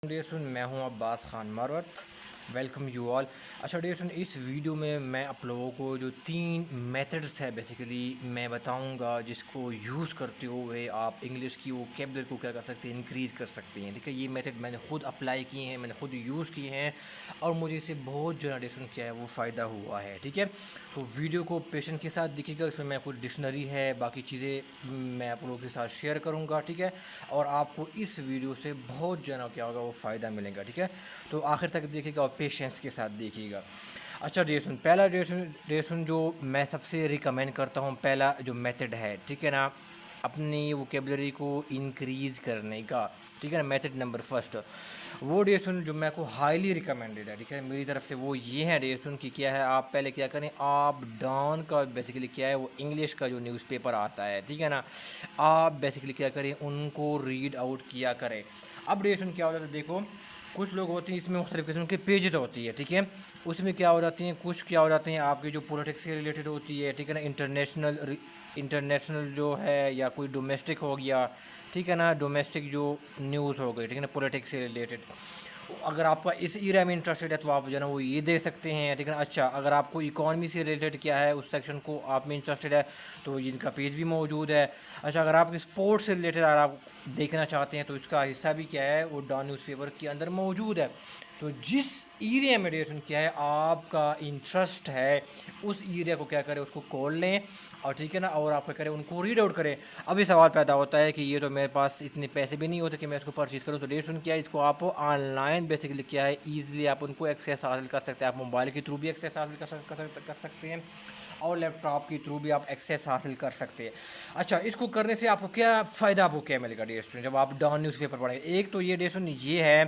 Dear student میں ہوں Abbas Khan Marwat. Welcome you all. اچھا ڈیئر اسٹوڈنٹ, اس ویڈیو میں آپ لوگوں کو جو 3 میتھڈس ہے بیسیکلی میں بتاؤں گا جس کو یوز کرتے ہوئے آپ انگلش کی ووکیبلری کو کیا کر سکتے ہیں, انکریز کر سکتے ہیں. ٹھیک ہے, یہ میتھڈ میں نے خود اپلائی کیے ہیں, میں نے خود یوز کیے ہیں اور مجھے اس سے بہت جو ڈیئر اسٹوڈنٹ کیا ہے وہ فائدہ ہوا ہے. ٹھیک ہے, تو ویڈیو کو پیشنٹ کے ساتھ دیکھیے گا. اس میں کچھ ڈکشنری ہے, باقی چیزیں میں آپ لوگوں کے ساتھ شیئر کروں گا. ٹھیک ہے, اور آپ کو اس ویڈیو سے بہت جو ہے نا کیا ہوگا وہ فائدہ ملے گا. ٹھیک ہے, تو آخر تک دیکھیے گا اور پیشنس کے ساتھ دیکھیے گا. اچھا ڈیئر پہلا ڈیئر جو میں سب سے ریکمینڈ کرتا ہوں, پہلا جو میتھڈ ہے, ٹھیک ہے نا, اپنی ووکیبلری کو انکریز کرنے کا. ٹھیک ہے نا, میتھڈ نمبر فرسٹ وہ ڈیئر جو میں کو ہائیلی ریکمینڈیڈ ہے. ٹھیک ہے, میری طرف سے وہ یہ ہے ڈیئر کہ کیا ہے, آپ پہلے کیا کریں, آپ ڈان کا بیسیکلی کیا ہے وہ انگلش کا جو نیوز پیپر آتا ہے, ٹھیک ہے نا, آپ بیسیکلی کیا کریں ان کو ریڈ آؤٹ کیا کریں. اب ڈیئر کیا ہوتا ہے, دیکھو کچھ لوگ ہوتے ہیں اس میں مختلف قسم کے پیجز ہوتی ہے. ٹھیک ہے, اس میں کیا ہو جاتی ہیں, کچھ کیا ہو جاتے ہیں آپ کی جو پولیٹکس سے ریلیٹڈ ہوتی ہے. ٹھیک ہے نا, انٹرنیشنل جو ہے یا کوئی ڈومیسٹک ہو گیا. ٹھیک ہے نا, ڈومیسٹک جو نیوز ہو گئی, ٹھیک ہے نا, پولیٹکس سے ریلیٹڈ. اگر آپ کا اس ایریا میں انٹرسٹڈ ہے تو آپ جو ہے نا وہ یہ دیکھ سکتے ہیں. ٹھیک ہے نا, اچھا اگر آپ کو اکانومی سے ریلیٹڈ کیا ہے اس سیکشن کو آپ میں انٹرسٹڈ ہے تو ان کا پیج بھی موجود ہے. اچھا اگر آپ اسپورٹس سے ریلیٹڈ اگر آپ دیکھنا چاہتے ہیں تو اس کا حصہ بھی کیا ہے وہ ڈان نیوز پیپر کے اندر موجود ہے. تو جس ایریا میں ڈیئر کیا ہے آپ کا انٹرسٹ ہے اس ایریا کو کیا کریں, اس کو کھول لیں اور ٹھیک ہے نا, اور آپ کیا کریں ان کو ریڈ آؤٹ کریں. ابھی سوال پیدا ہوتا ہے کہ یہ تو میرے پاس اتنے پیسے بھی نہیں ہوتے کہ میں اس کو پرچیز کروں. تو ڈیئر کیا ہے, اس کو آپ آن لائن بیسیکلی کیا ہے ایزیلی آپ ان کو ایکسیس حاصل کر سکتے ہیں. آپ موبائل کے تھرو بھی ایکسیس حاصل کر سکتے ہیں اور لیپ ٹاپ کے تھرو بھی آپ ایکسیس حاصل کر سکتے ہیں. اچھا, اس کو کرنے سے آپ کو کیا فائدہ آپ کو کیا ملے گا ڈیئر اسٹوڈنٹ جب آپ ڈان نیوز پیپر پڑھیں گے. ایک تو یہ ڈیئر اسٹوڈنٹ یہ ہے,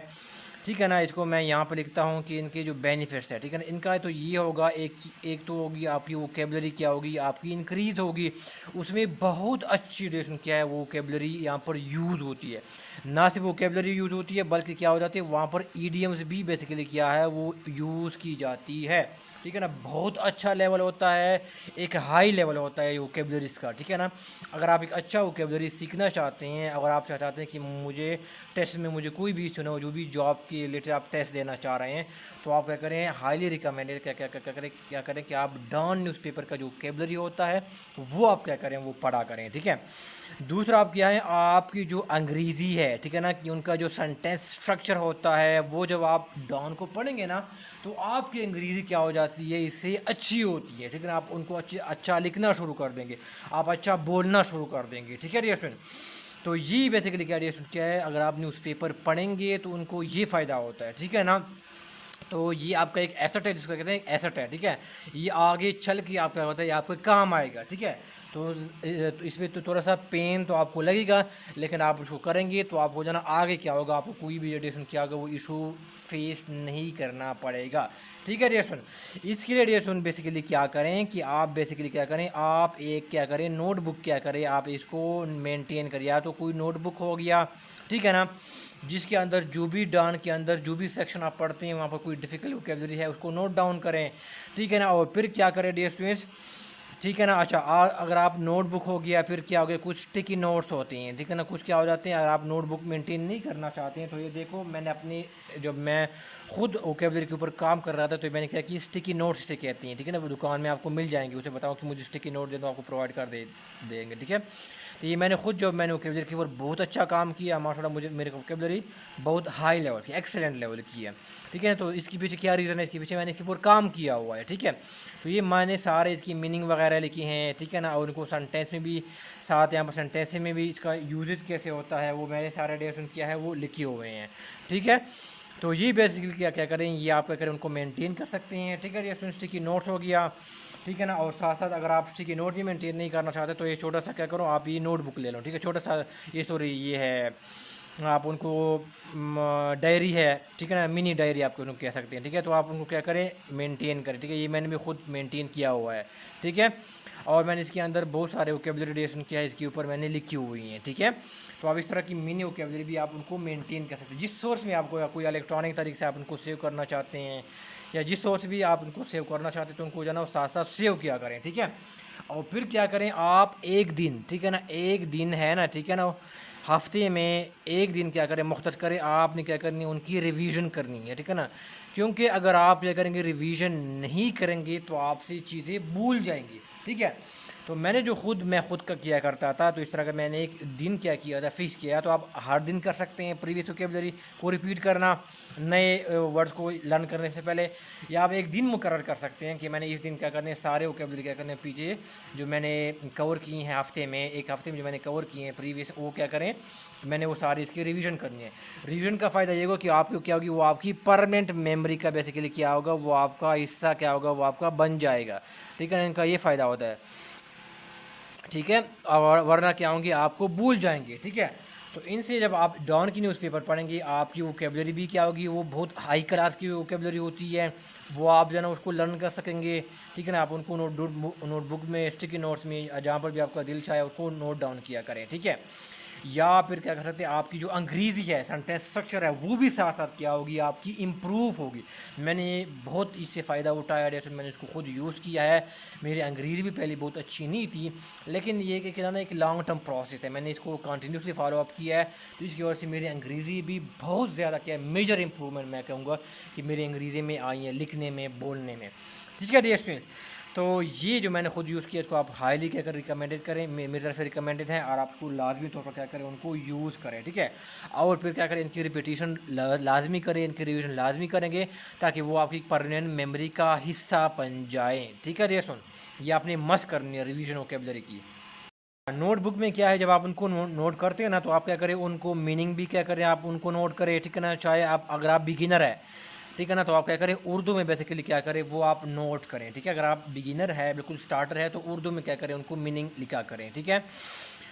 ٹھیک ہے نا, اس کو میں یہاں پہ لکھتا ہوں کہ ان کے جو بینیفٹس ہے, ٹھیک ہے نا, ان کا تو یہ ہوگا, ایک تو ہوگی آپ کی ووکیبلری کیا ہوگی, آپ کی انکریز ہوگی. اس میں بہت اچھی ڈیشن کیا ہے ووکیبلری یہاں پر یوز ہوتی ہے. نہ صرف ووکیبلری یوز ہوتی ہے بلکہ کیا ہو جاتی ہے وہاں پر ایڈیمز بھی بیسیکلی کیا ہے وہ یوز کی جاتی ہے. ٹھیک ہے نا, بہت اچھا لیول ہوتا ہے, ایک ہائی لیول ہوتا ہے ووکیبلریز کا. ٹھیک ہے نا, اگر آپ ایک اچھا ووکیبلری سیکھنا چاہتے ہیں, اگر آپ چاہتے ہیں کہ مجھے ٹیسٹ میں مجھے کوئی بھی سنو جو بھی جاب کے ریلیٹڈ آپ ٹیسٹ دینا چاہ رہے ہیں, تو آپ کیا کریں, ہائیلی ریکمینڈیڈ کیا کریں کہ آپ ڈان نیوز پیپر کا جو ووکیبلری ہوتا ہے وہ آپ کیا کریں وہ پڑھا کریں. ٹھیک ہے, دوسرا آپ کیا ہے, آپ کی جو انگریزی ہے, ٹھیک ہے نا, کہ ان کا جو سینٹینس اسٹرکچر ہوتا ہے وہ جب آپ ڈان کو پڑھیں گے نا تو آپ کی انگریزی کیا ہو جاتی ہے, اس سے اچھی ہوتی ہے. ٹھیک ہے نا, آپ ان کو اچھا لکھنا شروع کر دیں گے, آپ اچھا بولنا شروع کر دیں گے. ٹھیک ہے ڈیئر فرینڈ, تو یہ بیسیکلی کیا ہے, اگر آپ نیوز پیپر پڑھیں گے تو ان کو یہ فائدہ ہوتا ہے. ٹھیک ہے نا, تو یہ آپ کا ایک ایسٹ ہے جس کو کہتے ہیں ایسٹ ہے. ٹھیک ہے, یہ آگے چل کے آپ کا ہوتا ہے یہ آپ کے کام آئے گا. ٹھیک ہے, تو اس میں تو تھوڑا سا پین تو آپ کو لگے گا, لیکن آپ اس کو کریں گے تو آپ کو جو نا آگے کیا ہوگا, آپ کو کوئی بھی ایڈیشن کیا ہوگا وہ ایشو فیس نہیں کرنا پڑے گا. ٹھیک ہے ڈیئر سن, اس کے لیے ڈیئر سن بیسیکلی کیا کریں کہ آپ بیسیکلی کیا کریں, آپ ایک کیا کریں نوٹ بک کیا کریں, آپ اس کو مینٹین کریں. یا تو کوئی نوٹ بک ہو گیا, ٹھیک ہے نا, جس کے اندر جو بھی ڈان کے اندر جو بھی سیکشن آپ پڑھتے ہیں وہاں پر کوئی ڈیفیکلٹ ووکیبلری ہے اس کو نوٹ ڈاؤن کریں. ٹھیک ہے نا, اور پھر کیا کریں ڈیئر اسٹوڈنٹس, ٹھیک ہے نا, اچھا اگر آپ نوٹ بک ہو گیا پھر کیا ہو گیا, کچھ اسٹکی نوٹس ہوتے ہیں. ٹھیک ہے نا, کچھ کیا ہو جاتے ہیں, اگر آپ نوٹ بک مینٹین نہیں کرنا چاہتے ہیں تو یہ دیکھو میں نے اپنی جب میں خود ووکیبلری کے اوپر کام کر رہا تھا تو میں نے کیا کہ اسٹکی نوٹس سے کہتے ہیں. ٹھیک ہے نا, وہ دکان میں آپ کو مل جائیں گے, اسے بتاؤ کہ مجھے اسٹکی نوٹ دے دو, آپ کو پرووائڈ کر دیں گے. ٹھیک ہے, تو یہ میں نے خود جو میں نے ووکیبلری کے اوپر بہت اچھا کام کیا ماشاء اللہ, مجھے میرے ووکیبلری بہت ہائی لیول کی ایکسلنٹ لیول کی ہے. ٹھیک ہے, تو اس کے پیچھے کیا ریزن ہے, اس کے پیچھے میں نے اس کے اوپر کام کیا ہوا ہے. ٹھیک ہے, تو یہ میں نے سارے اس کی میننگ وغیرہ لکھی ہیں. ٹھیک ہے نا, اور ان کو سینٹینس میں بھی ساتھ یہاں پر سینٹینس میں بھی اس کا یوزز کیسے ہوتا ہے وہ میں نے سارے ڈیفینیشن کیا ہے وہ لکھے ہوئے ہیں. ٹھیک ہے, تو یہ بیسیکلی کیا کریں, یہ آپ کیا کریں ان کو مینٹین کر سکتے ہیں. ٹھیک ہے, یہ اسٹکی نوٹس ہو گیا. ٹھیک ہے نا, اور ساتھ ساتھ اگر آپ اسٹکی نوٹ بھی مینٹین نہیں کرنا چاہتے تو یہ چھوٹا سا کیا کرو, آپ یہ نوٹ بک لے لو. ٹھیک ہے, چھوٹا سا یہ ہے, آپ ان کو ڈائری ہے, ٹھیک ہے نا, منی ڈائری آپ کو ان کو کہہ سکتے ہیں. ٹھیک ہے, تو آپ ان کو کیا کریں مینٹین کریں. ٹھیک ہے, یہ میں نے بھی خود مینٹین کیا ہوا ہے. ٹھیک ہے, اور میں نے اس کے اندر بہت سارے ووکیبلری ڈیشن کیا ہے اس کے اوپر میں نے لکھی ہوئی ہیں. ٹھیک ہے, تو آپ اس طرح کی منی ووکیبلری بھی آپ ان کو مینٹین کر سکتے ہیں. جس سورس میں آپ کو کوئی الیکٹرانک طریقے سے آپ ان کو سیو کرنا چاہتے ہیں یا جس سورس بھی آپ ان کو سیو کرنا چاہتے ہیں تو ان کو جو ہے نا ساتھ ساتھ سیو کیا کریں. ٹھیک ہے, اور پھر کیا کریں آپ ایک دن, ٹھیک ہے نا, ایک دن ہے نا, ٹھیک ہے نا, ہفتے میں ایک دن کیا کریں مختص کریں، آپ نے کیا کرنی ہے ان کی ریویژن کرنی ہے، ٹھیک ہے نا، کیونکہ اگر آپ کیا کریں گے ریویژن نہیں کریں گے تو آپ سے چیزیں بھول جائیں گی، ٹھیک ہے۔ تو میں نے جو میں خود کا کیا کرتا تھا، تو اس طرح کا میں نے ایک دن کیا کیا تھا فکس کیا، تو آپ ہر دن کر سکتے ہیں پریویس ووکیبلری کو ریپیٹ کرنا نئے ورڈز کو لرن کرنے سے پہلے، یا آپ ایک دن مقرر کر سکتے ہیں کہ میں نے اس دن کیا کرنے سارے ووکیبلری کیا کرنے پیچھے جو میں نے کور کی ہیں ہفتے میں، ایک ہفتے میں جو میں نے کور کیے ہیں پریویس، وہ کیا کریں میں نے وہ ساری اس کی ریویژن کرنی ہے۔ ریویژن کا فائدہ یہ ہوگا کہ آپ کو کیا ہوگی، وہ آپ کی پرمننٹ میموری کا بیسیکلی کیا ہوگا، وہ آپ کا حصہ کیا ہوگا، وہ آپ کا بن جائے گا، ٹھیک ہے، ان کا یہ فائدہ ہوتا ہے، ٹھیک ہے، اور ورنہ کیا ہوں گے آپ کو بھول جائیں گے، ٹھیک ہے۔ تو ان سے جب آپ ڈان کی نیوز پیپر پڑھیں گے، آپ کی ووکیبلری بھی کیا ہوگی، وہ بہت ہائی کلاس کی ووکیبلری ہوتی ہے، وہ آپ جو ہے نا اس کو لرن کر سکیں گے، ٹھیک ہے نا۔ آپ ان کو نوٹ بک میں، اسٹکی نوٹس میں، جہاں پر بھی آپ کا دل چاہے اس کو نوٹ ڈاؤن کیا کریں، ٹھیک ہے۔ یا پھر کیا کر سکتے ہیں، آپ کی جو انگریزی ہے، سینٹینس اسٹرکچر ہے، وہ بھی ساتھ ساتھ کیا ہوگی آپ کی امپروو ہوگی۔ میں نے بہت اس سے فائدہ اٹھایا، جیسے میں نے اس کو خود یوز کیا ہے۔ میری انگریزی بھی پہلے بہت اچھی نہیں تھی، لیکن یہ کہ نا ایک لانگ ٹرم پروسیس ہے، میں نے اس کو کنٹینیوسلی فالو اپ کیا ہے، تو اس کی وجہ سے میری انگریزی بھی بہت زیادہ کیا ہے میجر امپرومنٹ میں کہوں گا کہ میری انگریزی میں آئی ہے، لکھنے میں، بولنے میں، ٹھیک ہے ڈیئر اسٹوڈنٹ۔ تو یہ جو میں نے خود یوز کیا، اس کو آپ ہائیلی کیا کر ریکمینڈیڈ کریں، میری طرف سے ریکمینڈیڈ ہے، اور آپ کو لازمی طور پر کیا کریں ان کو یوز کریں، ٹھیک ہے۔ اور پھر کیا کریں ان کی ریپیٹیشن لازمی کریں، ان کی ریویژن لازمی کریں گے تاکہ وہ آپ کی پرماننٹ میموری کا حصہ بن جائیں، ٹھیک ہے ڈیئر اسٹوڈنٹ۔ یہ آپ نے مست کرنی ہے ریویژن ووکیبلری کی۔ نوٹ بک میں کیا ہے، جب آپ ان کو نوٹ کرتے ہیں نا، تو آپ کیا کریں ان کو میننگ بھی کیا کریں، آپ ان کو نوٹ کریں، ٹھیک ہے نا۔ چاہے آپ اگر آپ بگنر ہے، ٹھیک ہے نا، تو آپ کیا کریں اردو میں بیسیکلی کیا کریں وہ آپ نوٹ کریں، ٹھیک ہے۔ اگر آپ بگنر ہے، بالکل سٹارٹر ہے، تو اردو میں کیا کریں ان کو میننگ لکھا کریں، ٹھیک ہے۔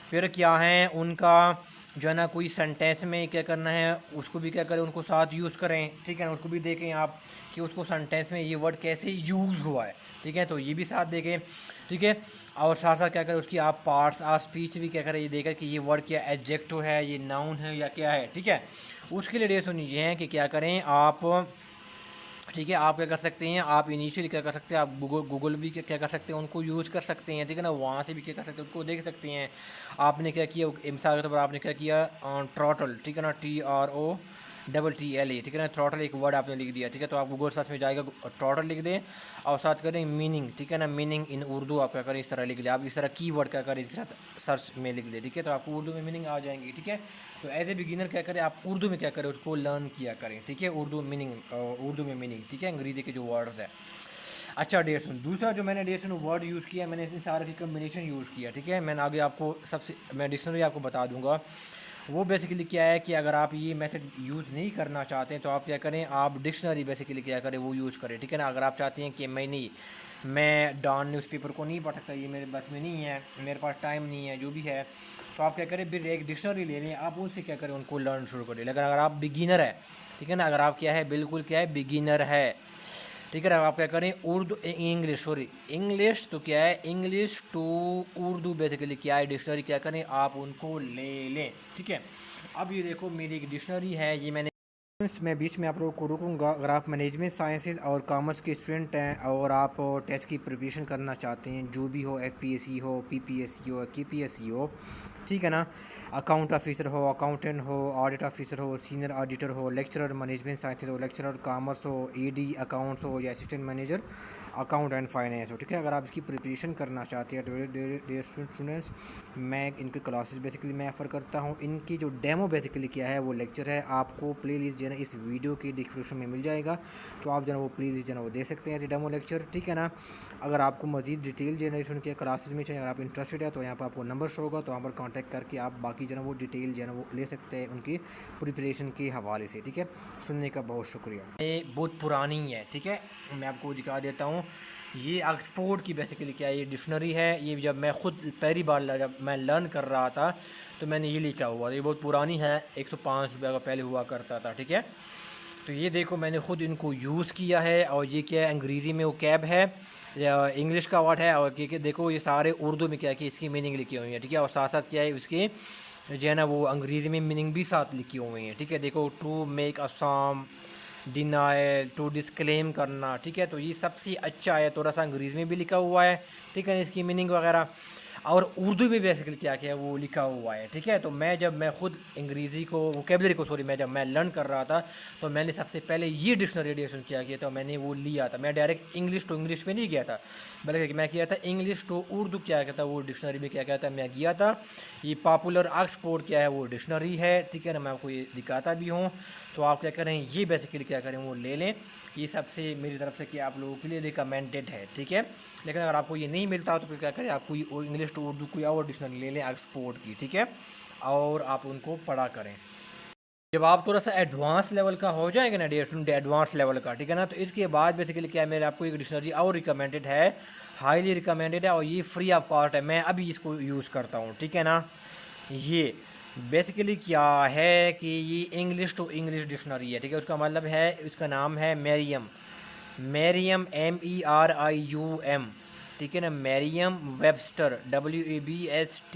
پھر کیا ہے ان کا جو ہے نا کوئی سینٹینس میں کیا کرنا ہے، اس کو بھی کیا کریں ان کو ساتھ یوز کریں، ٹھیک ہے نا، اس کو بھی دیکھیں آپ کہ اس کو سینٹینس میں یہ ورڈ کیسے یوز ہوا ہے، ٹھیک ہے، تو یہ بھی ساتھ دیکھیں، ٹھیک ہے۔ اور ساتھ ساتھ کیا کریں اس کی آپ پارٹس آف اسپیچ بھی کیا کریں، یہ دیکھیں کہ یہ ورڈ کیا ایڈجیکٹو ہے، یہ ناؤن ہے یا کیا ہے، ٹھیک ہے۔ اس کے لیے ڈیئر اسٹوڈنٹ یہ ہے کہ کیا کریں آپ، ٹھیک ہے، آپ کیا کر سکتے ہیں، آپ انیشیلی کیا کر سکتے ہیں، آپ گوگل بھی کیا کر سکتے ہیں ان کو یوز کر سکتے ہیں، ٹھیک ہے نا، وہاں سے بھی کیا کر سکتے ہیں ان کو دیکھ سکتے ہیں۔ آپ نے کیا کیا مثال کے طور پر آپ نے کیا کیا ٹروٹل، ٹھیک ہے نا، TROTTLE، ٹھیک ہے نا، تھروٹل ایک ورڈ آپ نے لکھ دیا، ٹھیک ہے، تو آپ گوگل سرچ میں جائے گا ٹروٹل لکھ دیں اور ساتھ کریں میننگ، ٹھیک ہے نا، میننگ ان اردو آپ کیا کریں اس طرح لکھ دیں، آپ اس طرح کی ورڈ کیا کریں اس کے ساتھ سرچ میں لکھ دیں، ٹھیک ہے، تو آپ کو اردو میں میننگ آ جائیں گی، ٹھیک ہے۔ تو ایز اے بگنر کیا کریں آپ اردو میں کیا کریں اس کو لرن کیا کریں، ٹھیک ہے، اردو میں میننگ، ٹھیک ہے، انگریزی کے جو ورڈز ہیں۔ اچھا ڈیئر اسٹوڈنٹ، دوسرا جو میں نے ڈیئر اسٹوڈنٹ ورڈ یوز کیا، میں نے ان سارے کی کمبینیشن یوز کیا، ٹھیک ہے۔ میں نے آگے آپ کو میں ڈکشنری آپ کو بتا دوں گا، وہ بیسیکلی کیا ہے کہ اگر آپ یہ میتھڈ یوز نہیں کرنا چاہتے ہیں تو آپ کیا کریں، آپ ڈکشنری بیسیکلی کیا کریں وہ یوز کریں، ٹھیک ہے نا۔ اگر آپ چاہتے ہیں کہ میں ڈان نیوز پیپر کو نہیں پڑھ سکتا، یہ میرے بس میں نہیں ہے، میرے پاس ٹائم نہیں ہے، جو بھی ہے، تو آپ کیا کریں پھر ایک ڈکشنری لے لیں، آپ ان سے کیا کریں ان کو لرن شروع کریں۔ لیکن اگر آپ بگنر ہے، ٹھیک ہے نا، اگر آپ کیا ہے بالکل کیا ہے بگنر ہے، ٹھیک ہے نا، آپ کیا کریں انگلش تو کیا ہے انگلش ٹو اردو بیسیکلی کیا ہے ڈکشنری کیا کریں آپ ان کو لے لیں، ٹھیک ہے۔ اب یہ دیکھو میری ایک ڈکشنری ہے، یہ میں بیچ میں آپ لوگوں کو روکوں گا۔ اگر آپ مینجمنٹ سائنسز اور کامرس کے اسٹوڈنٹ ہیں اور آپ ٹیسٹ کی پریپریشن کرنا چاہتے ہیں، جو بھی ہو، FPSC ہو، PPSC ہو، KPSC ہو، ٹھیک ہے نا، اکاؤنٹ آفیسر ہو، اکاؤنٹنٹ ہو، آڈٹ آفیسر ہو، سینئر آڈیٹر ہو، لیکچرر مینجمنٹ سائنسز ہو، لیکچرر کامرس ہو، AD اکاؤنٹس ہو یا assistant manager account and finance ہو، ٹھیک ہے۔ اگر آپ اس کی پریپریشن کرنا چاہتے ہیں ڈیئر اسٹوڈنٹس، میں ان کے کلاسز بیسیکلی میں آفر کرتا ہوں، ان کی جو ڈیمو بیسیکلی کیا ہے وہ لیکچر ہے، آپ کو پلے لسٹ جو ہے نا اس ویڈیو کی ڈسکرپشن میں مل جائے گا، تو آپ جو ہے نا وہ پلے لسٹ جو ہے نا وہ دے سکتے ہیں ڈیمو لیکچر، ٹھیک ہے نا۔ اگر آپ کو مزید ڈیٹیل جنریشن کے کلاسز میں چاہیے، اگر آپ انٹرسٹڈ ہے تو یہاں پہ آپ کو نمبر شو ہوگا، تو وہاں پر کانٹیکٹ کر کے آپ باقی جو ہے نا وہ ڈیٹیل جو ہے نا وہ لے سکتے ہیں ان کی پریپریشن کے حوالے سے، ٹھیک ہے۔ سننے کا بہت شکریہ۔ یہ بہت پرانی ہے، ٹھیک ہے، میں آپ کو دکھا دیتا ہوں، یہ آکسفورڈ کی بیسیکلی کیا ہے یہ ڈکشنری ہے، یہ جب میں خود پہلی بار جب میں لرن کر رہا تھا تو میں نے یہ لکھا ہوا، یہ بہت پرانی ہے، 105 روپے کا پہلے ہوا کرتا تھا، ٹھیک ہے۔ تو یہ دیکھو میں نے خود ان کو یوز کیا ہے، اور یہ کیا ہے انگریزی میں وہ کیب ہے، انگلش کا ورڈ ہے، اور دیکھو یہ سارے اردو میں کیا کہ اس کی میننگ لکھی ہوئی ہے، ٹھیک ہے، اور ساتھ ساتھ کیا ہے اس کی جو ہے نا وہ انگریزی میں میننگ بھی ساتھ لکھی ہوئی ہیں، ٹھیک ہے۔ دیکھو ٹو میک اسام ڈینائل، ٹو ڈسکلیم کرنا، ٹھیک ہے، تو یہ سب سے اچھا ہے، تھوڑا سا انگریزی میں بھی لکھا ہوا ہے، ٹھیک ہے، اس کی میننگ وغیرہ۔ اور اردو میں بیسیکلی کیا کیا ہے وہ لکھا ہوا ہے، ٹھیک ہے۔ تو میں خود انگریزی کو ووکیبلری کو جب میں لرن کر رہا تھا تو میں نے سب سے پہلے یہ ڈکشنری ایڈیشن کیا تھا، میں نے وہ لیا تھا، میں ڈائریکٹ انگلش ٹو انگلش میں نہیں گیا تھا، بلکہ میں کیا تھا انگلش ٹو اردو کیا کہتا وہ ڈکشنری میں کیا کہتا میں گیا تھا۔ یہ پاپولر آکسفورڈ کیا ہے وہ ڈکشنری ہے، ٹھیک ہے نا، میں آپ کو یہ دکھاتا بھی ہوں۔ تو آپ کیا کریں یہ بیسیکلی کیا کریں وہ لے لیں، یہ سب سے میری طرف سے کیا آپ لوگوں کے لیے ریکمینڈڈ ہے، ٹھیک ہے۔ لیکن اگر آپ کو یہ نہیں ملتا تو پھر کیا کریں آپ کوئی انگلش ٹو اردو کوئی اور ڈکشنری لے لیں آکسفورڈ کی، ٹھیک ہے، اور آپ ان کو پڑھا کریں۔ جب آپ تھوڑا سا ایڈوانس لیول کا ہو جائیں گے نا ایڈوانس لیول کا، ٹھیک ہے نا، تو اس کے بعد بیسیکلی کیا ہے میرے آپ کو ایک ڈکشنری اور ریکمینڈڈ ہے، ہائیلی ریکمینڈڈ ہے، اور یہ فری آف کاسٹ ہے، میں ابھی اس کو یوز کرتا ہوں، ٹھیک ہے نا۔ یہ بیسیکلی کیا ہے کہ یہ انگلش ٹو انگلش ڈکشنری ہے، ٹھیک ہے، اس کا مطلب ہے اس کا نام ہے میریم MERIUM، ٹھیک ہے نا، میریم ویبسٹر WEBSTER۔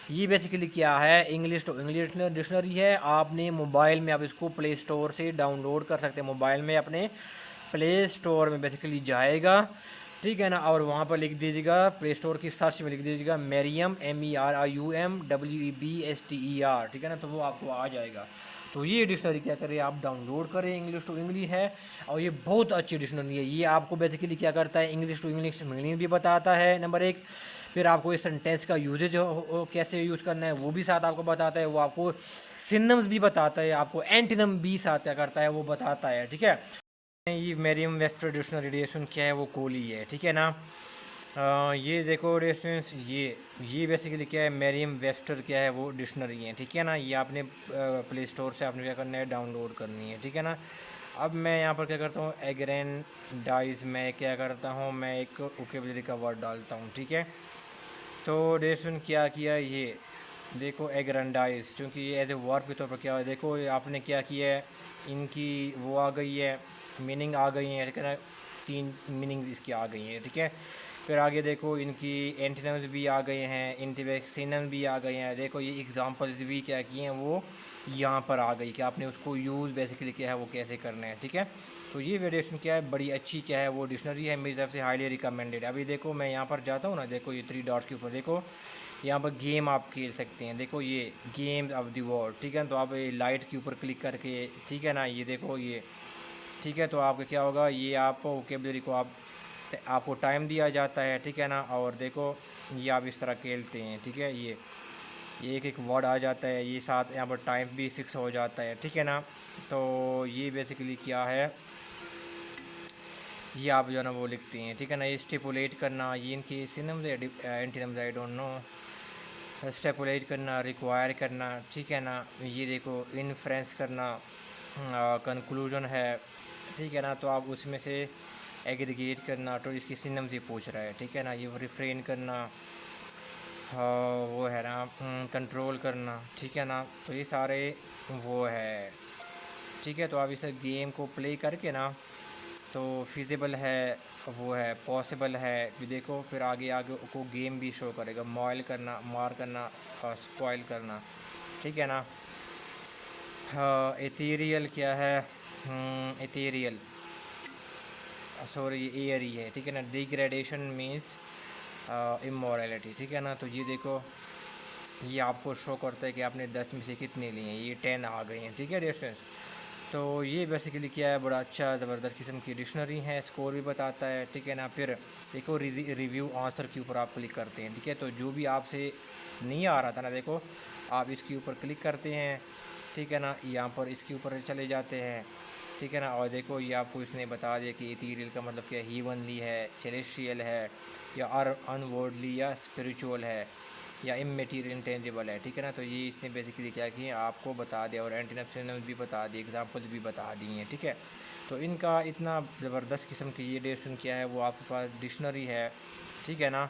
یہ بیسیکلی کیا ہے انگلش ٹو انگلش ڈکشنری ہے، آپ نے موبائل میں آپ اس کو پلے اسٹور سے ڈاؤن لوڈ کر سکتے ہیں، موبائل میں اپنے پلے اسٹور میں بیسیکلی جائے گا، ٹھیک ہے نا، اور وہاں پر لکھ دیجیے گا پلے اسٹور کی سرچ میں لکھ دیجیے گا میریم MERIUM WEBSTER، ٹھیک ہے نا، تو وہ آپ کو آ جائے گا۔ تو یہ ڈکشنری کیا کریں آپ ڈاؤن لوڈ کریں، انگلش ٹو انگلش ہے، اور یہ بہت اچھی ڈکشنری ہے، یہ آپ کو بیسیکلی کیا کرتا ہے انگلش ٹو انگلش میننگ بھی بتاتا ہے نمبر ایک، پھر آپ کو اس سینٹینس کا یوزیج کیسے یوز کرنا ہے وہ بھی ساتھ آپ کو بتاتا ہے، وہ آپ کو سنمز بھی بتاتا ہے، آپ کو اینٹینم بھی ساتھ کیا کرتا ہے وہ بتاتا ہے، ٹھیک ہے۔ یہ میریم ویبسٹر ڈکشنری ایڈیشن کیا ہے وہ کولی ہے، ٹھیک ہے نا۔ یہ دیکھو ڈسٹینس یہ بیسیکلی کیا ہے میریم ویبسٹر کیا ہے وہ ڈکشنری ہے، ٹھیک ہے نا، یہ آپ نے پلے اسٹور سے آپ نے کیا کرنا ہے ڈاؤن لوڈ کرنی ہے، ٹھیک ہے نا۔ اب میں یہاں پر کیا کرتا ہوں ایگرینڈائز میں کیا کرتا ہوں میں ایک ووکیبلری کا ورڈ ڈالتا ہوں، ٹھیک ہے۔ تو ڈیسن کیا یہ دیکھو ایگرینڈائز، چونکہ یہ ایز اے ورب کے طور پر کیا ہے، دیکھو آپ نے کیا کیا ہے ان کی وہ آ گئی ہے میننگ آ گئی ہیں، ٹھیک ہے نا، 3 میننگز اس کی آ گئی ہیں، ٹھیک ہے۔ پھر آگے دیکھو ان کی اینٹینمز بھی آ گئے ہیں، سینمز بھی آ گئے ہیں، دیکھو یہ ایگزامپلز بھی کیا کی ہیں وہ یہاں پر آ گئی کہ آپ نے اس کو یوز بیسیکلی کیا ہے وہ کیسے کرنا ہے، ٹھیک ہے۔ تو یہ ویریشن کیا ہے بڑی اچھی کیا ہے وہ ڈکشنری ہے، میری طرف سے ہائیلی ریکمینڈیڈ ہے۔ ابھی دیکھو میں یہاں پر جاتا ہوں نا، دیکھو یہ 3 ڈاٹس کے اوپر دیکھو یہاں پر گیم آپ کھیل سکتے ہیں، دیکھو یہ گیمز آف دی ورلڈ، ٹھیک ہے، تو آپ یہ لائٹ کے اوپر کلک کر کے، ٹھیک ہے نا، یہ دیکھو یہ ٹھیک ہے، تو آپ کا کیا ہوگا یہ آپ ووکیبلری کو آپ کو ٹائم دیا جاتا ہے، ٹھیک ہے نا، اور دیکھو یہ آپ اس طرح کھیلتے ہیں، ٹھیک ہے، یہ ایک ورڈ آ جاتا ہے، یہ ساتھ یہاں پر ٹائم بھی فکس ہو جاتا ہے، ٹھیک ہے نا۔ تو یہ بیسیکلی کیا ہے یہ آپ جو ہے نا وہ لکھتے ہیں، ٹھیک ہے نا، یہ اسٹیپولیٹ کرنا، یہ ان کی سینمز اینٹینمز آئی ڈونٹ نو، اسٹیپولیٹ کرنا، ریکوائر کرنا، ٹھیک ہے نا، یہ دیکھو انفرینس کرنا، کنکلوژن ہے، ٹھیک ہے نا، تو آپ اس میں سے ایگریگیٹ کرنا، تو اس کی سینمز ہی پوچھ رہا ہے، ٹھیک ہے نا، یہ ریفرین کرنا وہ ہے نا کنٹرول کرنا، ٹھیک ہے نا، تو یہ سارے وہ ہے، ٹھیک ہے۔ تو آپ اس گیم کو پلے کر کے نا تو فیزیبل ہے وہ ہے پاسبل ہے، دیکھو پھر آگے کو گیم بھی شو کرے گا، مار کرنا اور سپوائل کرنا، ٹھیک ہے نا۔ ایتھیریل کیا ہے ایتھیریل سوری ایئری ہے، ٹھیک ہے نا، ڈیگریڈیشن مینس امورالٹی، ٹھیک ہے نا۔ تو یہ دیکھو یہ آپ کو شو کرتا ہے کہ آپ نے 10 میں سے کتنے لیے ہیں، یہ 10 آ گئی ہیں، ٹھیک ہے ڈسٹینس۔ تو یہ بیسیکلی کیا ہے بڑا اچھا زبردست قسم کی ڈکشنری ہے، اسکور بھی بتاتا ہے، ٹھیک ہے نا۔ پھر دیکھو ریویو آنسر کے اوپر آپ کلک کرتے ہیں، ٹھیک ہے، تو جو بھی آپ سے نہیں آ رہا تھا نا دیکھو آپ اس کے اوپر کلک کرتے ہیں، ٹھیک ہے نا، یہاں پر اس کے اوپر چلے جاتے ہیں، ٹھیک ہے نا، اور دیکھو یہ آپ کو اس نے بتا دیا کہ ایتھیریل کا مطلب کیا ہیونلی ہے، سیلیشیل ہے، یا انورڈلی یا اسپریچول ہے، یا امیٹیریل انٹینجیبل ہے، ٹھیک ہے نا۔ تو یہ اس نے بیسیکلی کیا کی آپ کو بتا دیا، اور اینٹینمز بھی بتا دی، ایگزامپلز بھی بتا دی ہیں، ٹھیک ہے۔ تو ان کا اتنا زبردست قسم کی یہ ڈکشن کیا ہے وہ آپ کے پاس ڈکشنری ہے، ٹھیک ہے نا۔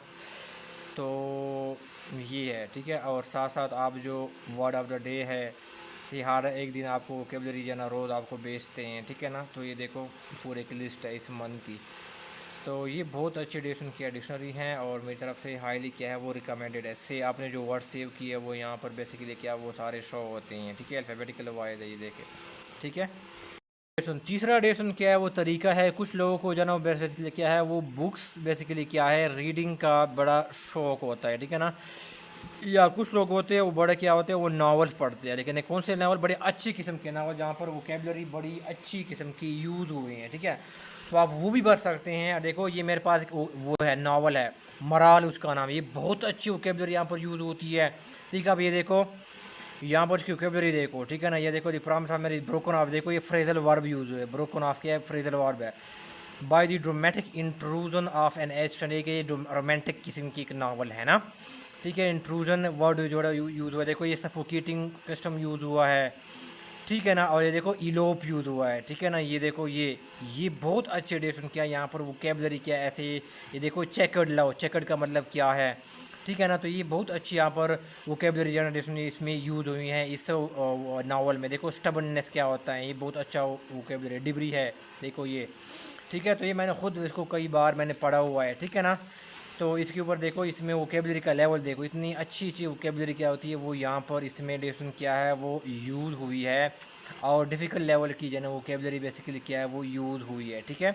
تو یہ ہے، ٹھیک ہے، اور ساتھ ساتھ آپ جو ورڈ آف دا ڈے ہے یہ ہر ایک دن آپ کو ووکیبلری جو ہے نا روز آپ کو بیچتے ہیں، ٹھیک ہے نا۔ تو یہ دیکھو پورے ایک لسٹ ہے اس منتھ کی، تو یہ بہت اچھی ڈکشنری ہیں، اور میری طرف سے ہائیلی کیا ہے وہ ریکمینڈیڈ ہے۔ سے آپ نے جو ورڈ سیو کی ہے وہ یہاں پر بیسیکلی کیا وہ سارے شو ہوتے ہیں، ٹھیک ہے، الفابیٹیکل وائز ہے، یہ دیکھیں، ٹھیک ہے۔ تیسرا ڈیشن کیا ہے وہ طریقہ ہے، کچھ لوگوں کو جو ہے نا بیسیکلی کیا ہے وہ بکس بیسیکلی کیا ہے ریڈنگ کا بڑا شوق ہوتا ہے، ٹھیک ہے نا، یا کچھ لوگ ہوتے ہیں وہ بڑے کیا ہوتے ہیں وہ ناولس پڑھتے ہیں، لیکن کون سے ناول، بڑے اچھی قسم کے ناول جہاں پر ووکیبلری بڑی اچھی قسم کی یوز ہوئے ہیں، ٹھیک ہے، تو آپ وہ بھی پڑھ سکتے ہیں۔ دیکھو یہ میرے پاس وہ ہے ناول ہے مرال اس کا نام، یہ بہت اچھی ووکیبلری یہاں پر یوز ہوتی ہے، ٹھیک ہے۔ اب یہ دیکھو یہاں پر اس کی ووکیبلری دیکھو، ٹھیک ہے نا، یہ دیکھو دی پرامس آف میری بروکن آف، دیکھو یہ فریزل ورب یوز ہوئے، بروکن آف کیا ہے فریزل ورب ہے، by the dramatic intrusion of an action, یہ رومانٹک قسم کی ایک ناول ہے نا، ٹھیک ہے، انٹروژن ورڈ جو ہے یوز ہوا ہے، دیکھو یہ سفوکیٹنگ کسٹم یوز ہوا ہے، ٹھیک ہے نا، اور یہ دیکھو ایلوپ یوز ہوا ہے، ٹھیک ہے نا، یہ دیکھو یہ بہت اچھے ایڈیشن کیا یہاں پر ووکیبلری کیا ایسے، یہ دیکھو چیکرڈ لو، چیکرڈ کا مطلب کیا ہے، ٹھیک ہے نا، تو یہ بہت اچھی یہاں پر ووکیبلری جنریشن اس میں یوز ہوئی ہیں اس ناول میں۔ دیکھو اسٹبننس کیا ہوتا ہے، یہ بہت اچھا ووکیبلری، ڈبری ہے، دیکھو یہ، ٹھیک ہے، تو یہ میں نے خود اس کو کئی بار میں نے پڑھا ہوا ہے، ٹھیک ہے نا، تو اس کے اوپر دیکھو اس میں ووکیبلری کا لیول دیکھو، اتنی اچھی ووکیبلری کیا ہوتی ہے وہ یہاں پر اس میں ایڈیشن کیا ہے وہ یوز ہوئی ہے، اور ڈیفیکلٹ لیول کی جو ہے نا ووکیبلری بیسیکلی کیا ہے وہ یوز ہوئی ہے، ٹھیک ہے۔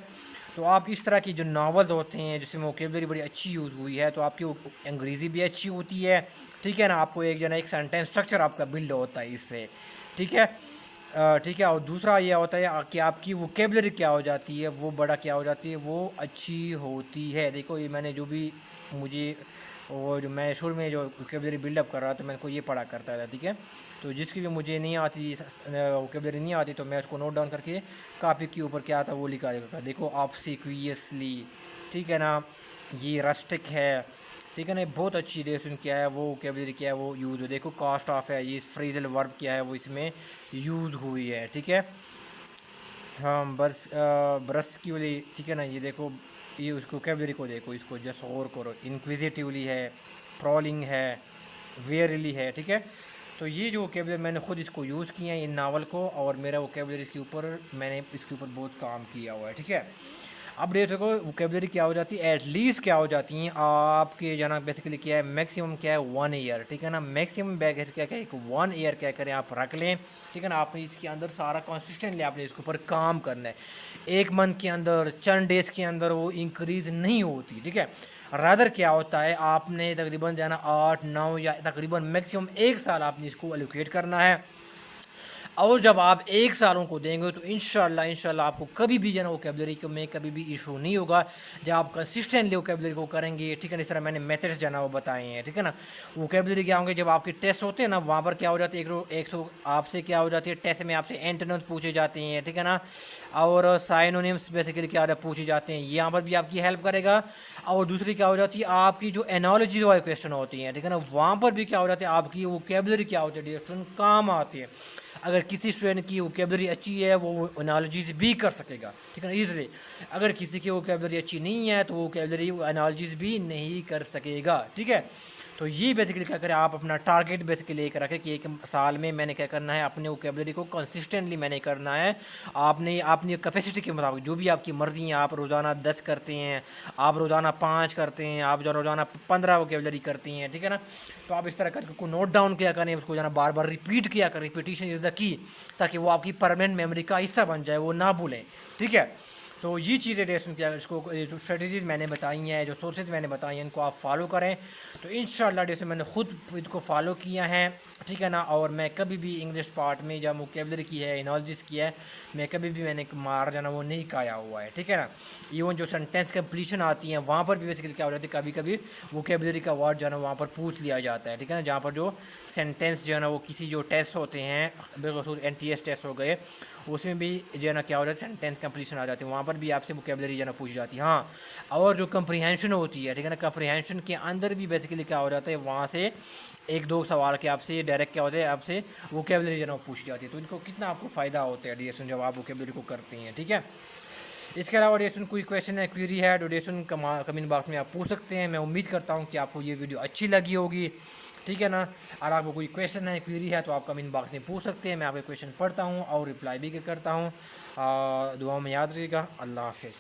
تو آپ اس طرح کی جو ناول ہوتے ہیں جس میں ووکیبلری بڑی اچھی یوز ہوئی ہے تو آپ کی انگریزی بھی اچھی ہوتی ہے، ٹھیک ہے نا، آپ کو ایک جو ہے نا ایک سینٹینس اسٹرکچر آپ کا بلڈ ہوتا ہے اس سے، ٹھیک ہے، ٹھیک ہے، اور دوسرا یہ ہوتا ہے کہ آپ کی ووکیبلری کیا ہو جاتی ہے وہ بڑا کیا ہو جاتی ہے وہ اچھی ہوتی ہے۔ دیکھو یہ میں نے جو بھی مجھے وہ جو میں شروع میں جو ووکیبلری بلڈ اپ کر رہا تھا میں کو یہ پڑھا کرتا تھا، ٹھیک ہے، تو جس کی بھی مجھے نہیں آتی ووکیبلری نہیں آتی تو میں اس کو نوٹ ڈاؤن کر کے کاپی کے اوپر کیا آتا وہ لکھا جاتا تھا۔ دیکھو آبسیکویسلی، ٹھیک ہے نا، یہ رسٹک ہے، ٹھیک ہے نا، بہت اچھی ڈیشن کیا ہے وہ ووکیبلری کیا ہے وہ یوز ہو، دیکھو کاسٹ آف ہے، یہ فریزل ورب کیا ہے وہ اس میں یوز ہوئی ہے، ٹھیک ہے، ہاں برس کی والی، ٹھیک ہے نا، یہ دیکھو یہ اس کو ووکیبلری کو دیکھو، اس کو جسٹ غور کرو، انکویزیٹیولی ہے، پرولنگ ہے، ویئرلی ہے، ٹھیک ہے، تو یہ جو ووکیبلری میں نے خود اس کو یوز کیا ہے ان ناول کو، اور میرا ووکیبلری اس کے اوپر میں نے اس کے اوپر بہت کام کیا ہوا ہے، ٹھیک ہے۔ اب دیکھ سکو ووکیبلری کیا ہو جاتی ہے ایٹ لیسٹ کیا ہو جاتی ہیں آپ کے جو ہے نا بیسیکلی کیا ہے میکسیمم کیا ہے 1 ایئر، ٹھیک ہے نا، میکسیمم بیک کیا کہ 1 ایئر کیا کریں آپ رکھ لیں، ٹھیک ہے نا، آپ نے اس کے اندر سارا کنسسٹنٹلی آپ نے اس کے اوپر کام کرنا ہے، 1 منتھ کے اندر چند ڈیز کے اندر وہ انکریز نہیں ہوتی، ٹھیک ہے، رادر کیا ہوتا ہے آپ نے تقریباً جو ہے نا 8 9 یا تقریباً میکسیمم 1 سال آپ نے اس کو الوکیٹ کرنا ہے، اور جب آپ 1 سالوں کو دیں گے تو انشاءاللہ آپ کو کبھی بھی جو ہے نا ووکیبلری میں کبھی بھی ایشو نہیں ہوگا جب آپ کنسسٹنٹلی ووکیبلری کو کریں گے، ٹھیک ہے نا، اس طرح میں نے میتھڈس جو ہے نا وہ بتائے ہیں، ٹھیک ہے نا، ووکیبلری کیا ہوں گے جب آپ کے ٹیسٹ ہوتے ہیں نا وہاں پر کیا ہو جاتے ہیں ایک آپ سے کیا ہو جاتی ہے ٹیسٹ میں آپ سے اینٹونیمز پوچھے جاتے ہیں، ٹھیک ہے نا، اور سائنونیمز بیسیکلی کیا پوچھے جاتے ہیں، یہاں پر بھی آپ کی ہیلپ کرے گا، اور دوسری کیا ہو جاتی ہے آپ کی جو انالوجی والے کویشچن ہوتی ہیں، ٹھیک ہے نا، وہاں پر بھی کیا ہو جاتے ہیں آپ کی ووکیبلری کیا ہوتی ہے کام آتی ہے، اگر کسی اسٹوڈنٹ کی ووکیبلری اچھی ہے وہ انالوجیز بھی کر سکے گا، ٹھیک ہے نا، ایزلی، اگر کسی کی ووکیبلری اچھی نہیں ہے تو وہ ووکیبلری انالوجیز بھی نہیں کر سکے گا، ٹھیک ہے، تو یہ بیسیکلی کیا کریں آپ اپنا ٹارگیٹ بیسیکلی ایک رکھیں کہ 1 سال میں میں نے کیا کرنا ہے اپنے ووکیبلری کو کنسسٹنٹلی میں نے کرنا ہے، آپ نے اپنی کیپیسٹی کے مطابق جو بھی آپ کی مرضی ہے، آپ روزانہ 10 کرتے ہیں، آپ روزانہ 5 کرتے ہیں، آپ جو روزانہ 15 ووکیبلری کرتے ہیں، ٹھیک ہے نا، تو آپ اس طرح کر کے کو نوٹ ڈاؤن کیا کریں، اس کو جو ہے نا بار بار ریپیٹ کیا کریں، ریپیٹیشن از دا کی، تاکہ وہ آپ کی پرماننٹ میموری کا حصہ بن جائے، وہ نہ بھولیں، ٹھیک ہے۔ تو یہ چیزیں ڈیسن کیا اس کو جو اسٹریٹجیز میں نے بتائی ہیں، جو سورسز میں نے بتائی ہیں، ان کو آپ فالو کریں، تو انشاءاللہ جیسے میں نے خود ان کو فالو کیا ہے، ٹھیک ہے نا، اور میں کبھی بھی انگلش پارٹ میں جب ووکیبلری کی ہے انالوجیز کی ہے میں کبھی بھی میں نے مار جانا وہ نہیں کھایا ہوا ہے، ٹھیک ہے نا، ایون جو سینٹینس کمپلیشن آتی ہیں وہاں پر بھی بیسیکلی کیا ہو جاتی ہے کبھی کبھی ووکیبلری کا ورڈ جو ہے نا وہاں پر پوچھ لیا جاتا ہے، ٹھیک ہے نا، جہاں پر جو سینٹینس جو ہے نا وہ کسی جو ٹیسٹ ہوتے ہیں بالخصوص NTS ٹیسٹ ہو گئے اس میں بھی جو ہے نا کیا ہو جاتا ہے سینٹینس کمپلیشن آ جاتی ہے، وہاں پر بھی آپ سے ووکیبلری جو ہے نا پوچھی جاتی ہے، ہاں، اور جو کمپریہینشن ہوتی ہے، ٹھیک ہے نا، کمپریہینشن کے اندر بھی بیسیکلی کیا ہو جاتا ہے وہاں سے 1 2 سوال کے آپ سے ڈائریکٹ کیا ہوتا ہے آپ سے ووکیبلری جو ہے نا پوچھی جاتی ہے، تو ان کو کتنا آپ کو فائدہ ہوتا ہے ڈیشن جب آپ ووکیبلری کو کرتے ہیں، ٹھیک ہے۔ اس کے علاوہ ڈیشن کوئی کویشچن ہے کویری ہے تو ڈیشن کمنٹ باکس میں آپ پوچھ سکتے ہیں، میں امید کرتا ہوں کہ آپ کو یہ ویڈیو اچھی لگی ہوگی، ٹھیک ہے نا، اگر آپ کو کوئی کویشچن ہے کویری ہے تو آپ کمنٹ باکس میں پوچھ سکتے ہیں، میں آپ کے کویشچن پڑھتا ہوں اور رپلائی بھی کرتا ہوں، دعاؤں میں یاد رہے گا، اللہ حافظ۔